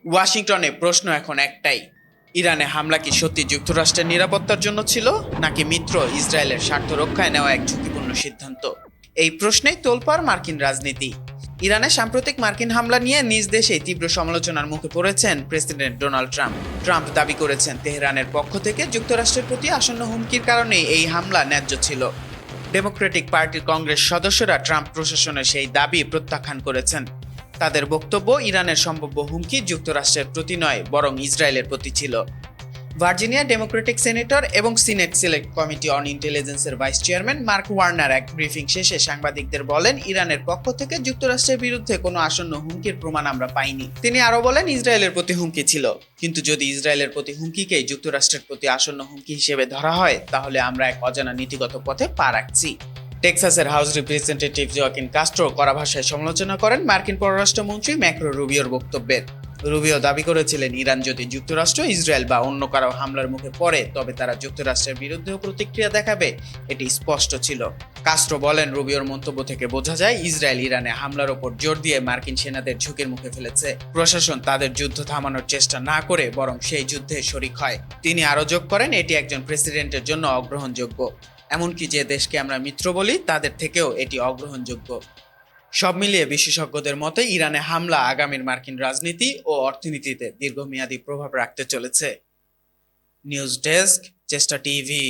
ওয়াশিংটনে প্রশ্ন এখন একটাই, ইরানে হামলা কি সত্যি যুক্তরাষ্ট্রের নিরাপত্তার জন্য ছিল, নাকি মিত্র ইসরায়েলের স্বার্থ রক্ষায় নেওয়া এক ঝুঁকিপূর্ণ সিদ্ধান্ত? এই প্রশ্নেই তোলপাড় মার্কিন রাজনীতি। ইরানে সাম্প্রতিক মার্কিন হামলা নিয়ে নিজ দেশেই তীব্র সমালোচনার মুখে পড়েছেন প্রেসিডেন্ট ডোনাল্ড ট্রাম্প। ট্রাম্প দাবি করেছেন তেহরানের পক্ষ থেকে যুক্তরাষ্ট্রের প্রতি আসন্ন হুমকির কারণেই এই হামলা ন্যায্য ছিল। ডেমোক্রেটিক পার্টির কংগ্রেস সদস্যরা ট্রাম্প প্রশাসনের সেই দাবি প্রত্যাখ্যান করেছেন। তাদের বক্তব্য, ইরানের সম্ভাব্য হুমকি যুক্তরাষ্ট্রের প্রতি নয়, বরং ইসরায়েলের প্রতি ছিল। ভার্জিনিয়া ডেমোক্রেটিক সিনেটর এবং সিনেট সিলেক্ট কমিটি অন ইন্টেলিজেন্সের ভাইস চেয়ারম্যান মার্ক ওয়ার্নার এক ব্রিফিং শেষে সাংবাদিকদের বলেন, ইরানের পক্ষ থেকে যুক্তরাষ্ট্রের বিরুদ্ধে কোনো আসন্ন হুমকির প্রমাণ আমরা পাইনি। তিনি আরও বলেন, ইসরায়েলের প্রতি হুমকি ছিল, কিন্তু যদি ইসরায়েলের প্রতি হুমকিকেই যুক্তরাষ্ট্রের প্রতি আসন্ন হুমকি হিসেবে ধরা হয়, তাহলে আমরা এক অজানা নীতিগত পথে পা রাখছি। টেক্সাসের হাউস রিপ্রেজেন্টেটিভ জোয়াকিন কাস্ট্রো কড়া ভাষায় সমালোচনা করেন মার্কিন পররাষ্ট্রমন্ত্রী ম্যাক্রো রুবিওর বক্তব্যের। রুবিও দাবি করেছিলেন, ইরান যদি যুক্তরাষ্ট্র, ইসরায়েল বা অন্য কারো হামলার মুখে পড়ে, তবে তারা যুক্তরাষ্ট্রের বিরুদ্ধেও প্রতিক্রিয়া দেখাবে, এটি স্পষ্ট ছিল। কাস্ট্রো বলেন, রুবিওর মন্তব্য থেকে বোঝা যায় ইসরায়েল ইরানে হামলার ওপর জোর দিয়ে মার্কিন সেনাদের ঝুঁকির মুখে ফেলেছে। প্রশাসন তাদের যুদ্ধ থামানোর চেষ্টা না করে বরং সেই যুদ্ধে শরিক হয়। তিনি আরও যোগ করেন, এটি একজন প্রেসিডেন্টের জন্য অগ্রহণযোগ্য। এমনকি যে দেশকে আমরা মিত্র বলি, তাদের থেকেও এটি অগ্রহণযোগ্য। সব মিলিয়ে বিশেষজ্ঞদের মতে ইরানে হামলা আগামীর মার্কিন রাজনীতি ও অর্থনীতিতে দীর্ঘমেয়াদী প্রভাব রাখতে চলেছে। নিউজ ডেস্ক, চেষ্টা টিভি।